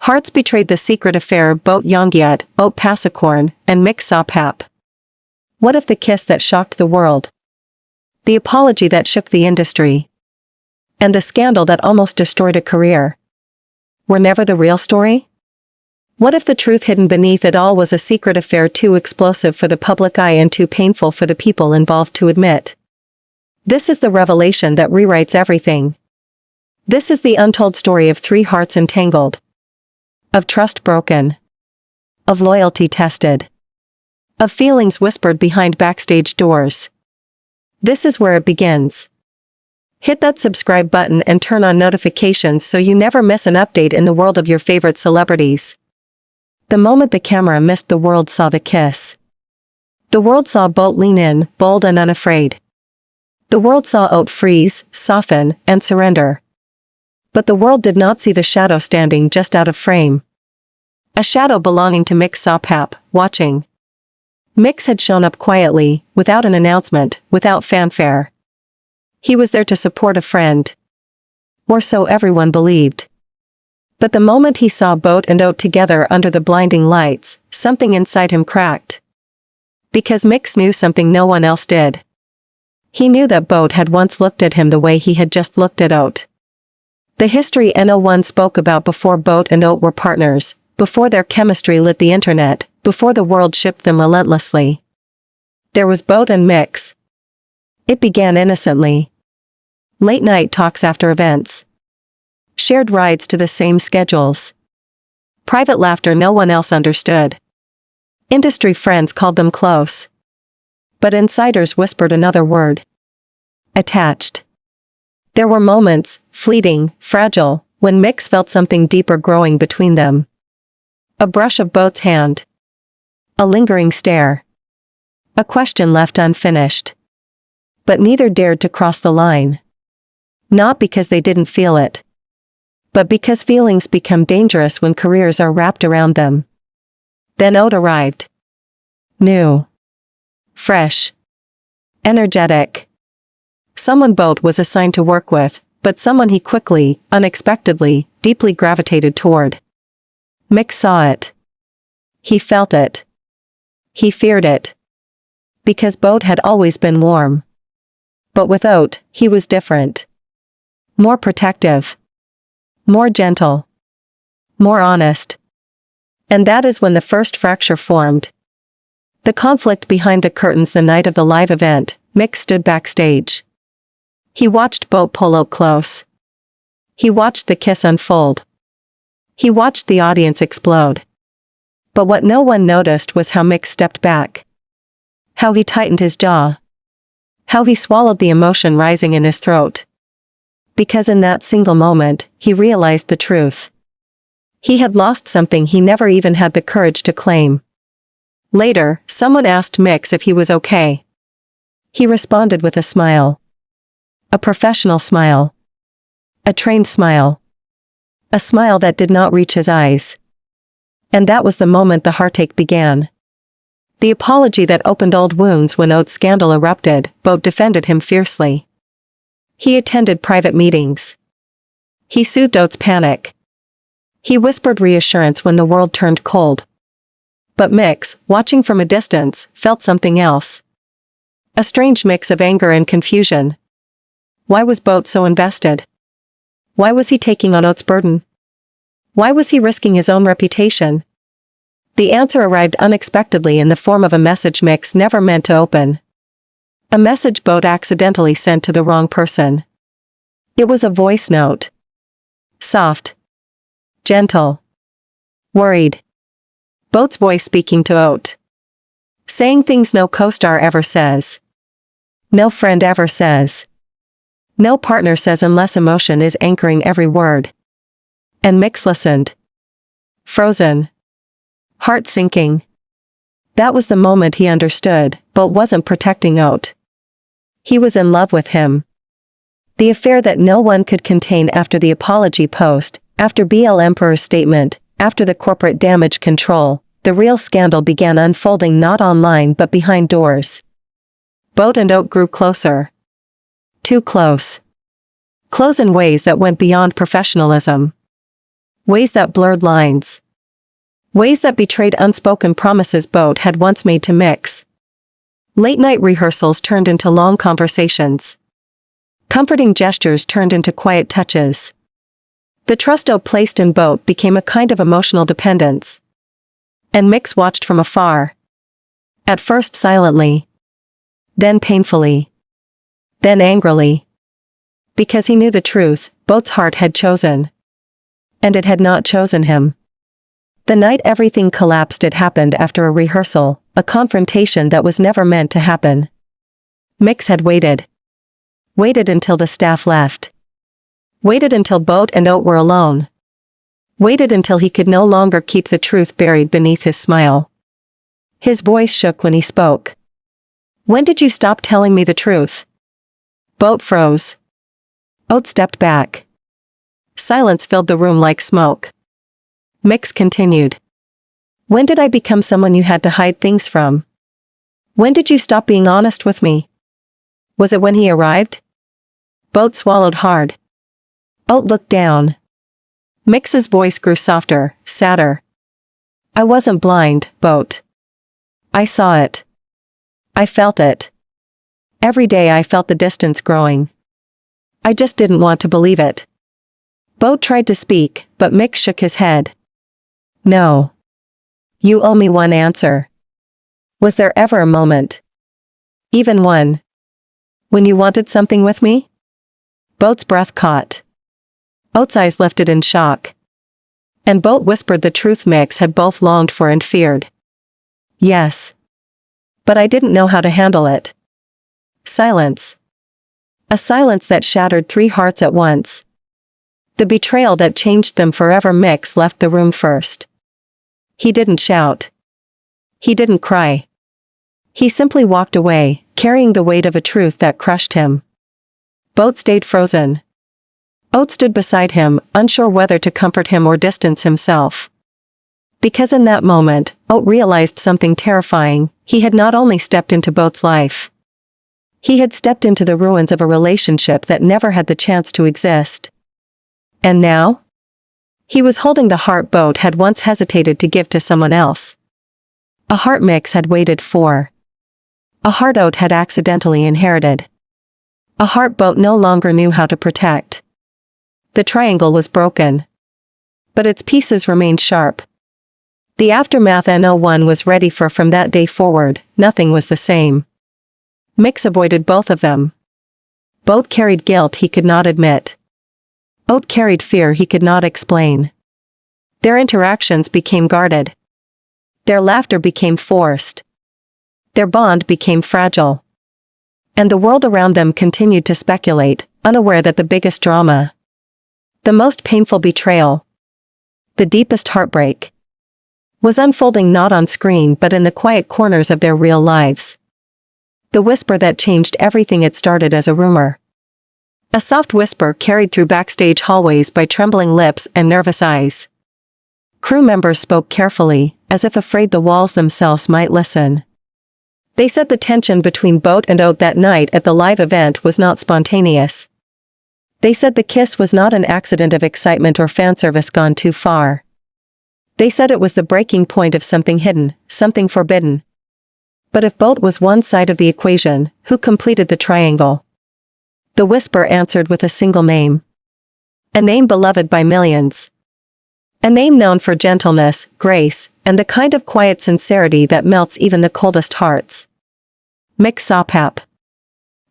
Hearts betrayed the secret affair of both Yongyut, Oat Pasakorn, and Sahaphap. What if the kiss that shocked the world? The apology that shook the industry? And the scandal that almost destroyed a career? Were never the real story? What if the truth hidden beneath it all was a secret affair too explosive for the public eye and too painful for the people involved to admit? This is the revelation that rewrites everything. This is the untold story of 3 hearts entangled. Of trust broken. Of loyalty tested. Of feelings whispered behind backstage doors. This is where it begins. Hit that subscribe button and turn on notifications so you never miss an update in the world of your favorite celebrities. The moment the camera missed, the world saw the kiss. The world saw Boat lean in, bold and unafraid. The world saw Oat freeze, soften, and surrender. But the world did not see the shadow standing just out of frame. A shadow belonging to Sahaphap, watching. Mix had shown up quietly, without an announcement, without fanfare. He was there to support a friend. Or so everyone believed. But the moment he saw Boat and Oat together under the blinding lights, something inside him cracked. Because Mix knew something no one else did. He knew that Boat had once looked at him the way he had just looked at Oat. The history no one spoke about before Boat and Oat were partners, before their chemistry lit the internet, before the world shipped them relentlessly. There was Boat and Mix. It began innocently. Late night talks after events. Shared rides to the same schedules. Private laughter no one else understood. Industry friends called them close. But insiders whispered another word. Attached. There were moments, fleeting, fragile, when Mix felt something deeper growing between them. A brush of Boat's hand. A lingering stare. A question left unfinished. But neither dared to cross the line. Not because they didn't feel it. But because feelings become dangerous when careers are wrapped around them. Then Oat arrived. New. Fresh. Energetic. Someone Boat was assigned to work with, but someone he quickly, unexpectedly, deeply gravitated toward. Mix saw it. He felt it. He feared it. Because Boat had always been warm. But with Oat, he was different. More protective. More gentle. More honest. And that is when the first fracture formed. The conflict behind the curtains the night of the live event, Mix stood backstage. He watched Boat pull Oat close. He watched the kiss unfold. He watched the audience explode. But what no one noticed was how Mix stepped back. How he tightened his jaw. How he swallowed the emotion rising in his throat. Because in that single moment, he realized the truth. He had lost something he never even had the courage to claim. Later, someone asked Mix if he was okay. He responded with a smile. A professional smile. A trained smile. A smile that did not reach his eyes. And that was the moment the heartache began. The apology that opened old wounds when Oat's scandal erupted, Boat defended him fiercely. He attended private meetings. He soothed Oat's panic. He whispered reassurance when the world turned cold. But Mix, watching from a distance, felt something else. A strange mix of anger and confusion. Why was Boat so invested? Why was he taking on Oat's burden? Why was he risking his own reputation? The answer arrived unexpectedly in the form of a message Mix never meant to open. A message Boat accidentally sent to the wrong person. It was a voice note. Soft. Gentle. Worried. Boat's voice speaking to Oat. Saying things no co-star ever says. No friend ever says. No partner says unless emotion is anchoring every word. And Mix listened. Frozen. Heart sinking. That was the moment he understood, Boat wasn't protecting Oat. He was in love with him. The affair that no one could contain after the apology post, after BL Emperor's statement, after the corporate damage control, the real scandal began unfolding not online but behind doors. Boat and Oat grew closer. Too close. Close in ways that went beyond professionalism. Ways that blurred lines. Ways that betrayed unspoken promises Boat had once made to Mix. Late-night rehearsals turned into long conversations. Comforting gestures turned into quiet touches. The trust Oat placed in Boat became a kind of emotional dependence. And Mix watched from afar. At first silently. Then painfully. Then angrily. Because he knew the truth, Boat's heart had chosen. And it had not chosen him. The night everything collapsed, it happened after a rehearsal, a confrontation that was never meant to happen. Mix had waited. Waited until the staff left. Waited until Boat and Oat were alone. Waited until he could no longer keep the truth buried beneath his smile. His voice shook when he spoke. "When did you stop telling me the truth?" Boat froze. Oat stepped back. Silence filled the room like smoke. Mix continued. "When did I become someone you had to hide things from? When did you stop being honest with me? Was it when he arrived?" Boat swallowed hard. Oat looked down. Mix's voice grew softer, sadder. "I wasn't blind, Boat. I saw it. I felt it. Every day I felt the distance growing. I just didn't want to believe it." Boat tried to speak, but Mix shook his head. "No. You owe me one answer. Was there ever a moment? Even one. When you wanted something with me?" Boat's breath caught. Oat's eyes lifted in shock. And Boat whispered the truth Mix had both longed for and feared. "Yes. But I didn't know how to handle it." Silence. A silence that shattered 3 hearts at once. The betrayal that changed them forever. Mix left the room first. He didn't shout. He didn't cry. He simply walked away, carrying the weight of a truth that crushed him. Boat stayed frozen. Oat stood beside him, unsure whether to comfort him or distance himself. Because in that moment, Oat realized something terrifying. He had not only stepped into Boat's life. He had stepped into the ruins of a relationship that never had the chance to exist. And now? He was holding the heart Boat had once hesitated to give to someone else. A heart Mix had waited for. A heart Oat had accidentally inherited. A heart Boat no longer knew how to protect. The triangle was broken. But its pieces remained sharp. The aftermath no one was ready for. From that day forward, nothing was the same. Mix avoided both of them. Boat carried guilt he could not admit. Oat carried fear he could not explain. Their interactions became guarded. Their laughter became forced. Their bond became fragile. And the world around them continued to speculate, unaware that the biggest drama, the most painful betrayal, the deepest heartbreak, was unfolding not on screen but in the quiet corners of their real lives. The whisper that changed everything. It started as a rumor. A soft whisper carried through backstage hallways by trembling lips and nervous eyes. Crew members spoke carefully, as if afraid the walls themselves might listen. They said the tension between Boat and Oat that night at the live event was not spontaneous. They said the kiss was not an accident of excitement or fan service gone too far. They said it was the breaking point of something hidden, something forbidden. But if Boat was one side of the equation, who completed the triangle? The whisper answered with a single name. A name beloved by millions. A name known for gentleness, grace, and the kind of quiet sincerity that melts even the coldest hearts. Sahaphap.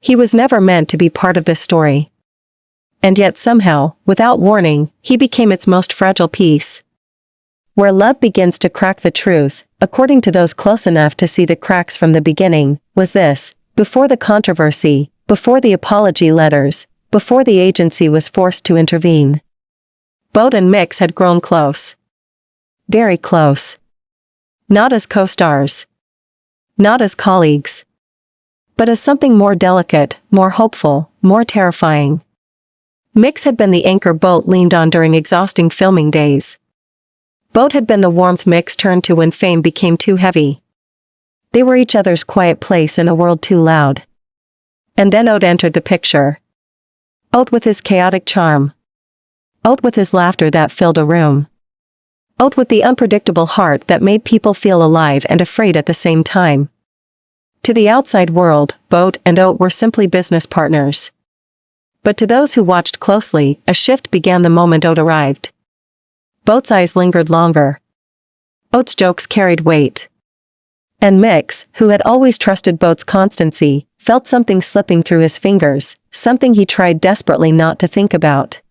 He was never meant to be part of this story. And yet somehow, without warning, he became its most fragile piece. Where love begins to crack the truth, according to those close enough to see the cracks from the beginning, was this: before the controversy, before the apology letters, before the agency was forced to intervene. Boat and Mix had grown close. Very close. Not as co-stars. Not as colleagues. But as something more delicate, more hopeful, more terrifying. Mix had been the anchor Boat leaned on during exhausting filming days. Boat had been the warmth Mix turned to when fame became too heavy. They were each other's quiet place in a world too loud. And then Oat entered the picture. Oat with his chaotic charm. Oat with his laughter that filled a room. Oat with the unpredictable heart that made people feel alive and afraid at the same time. To the outside world, Boat and Oat were simply business partners. But to those who watched closely, a shift began the moment Oat arrived. Boat's eyes lingered longer. Oat's jokes carried weight. And Mix, who had always trusted Boat's constancy, felt something slipping through his fingers, something he tried desperately not to think about.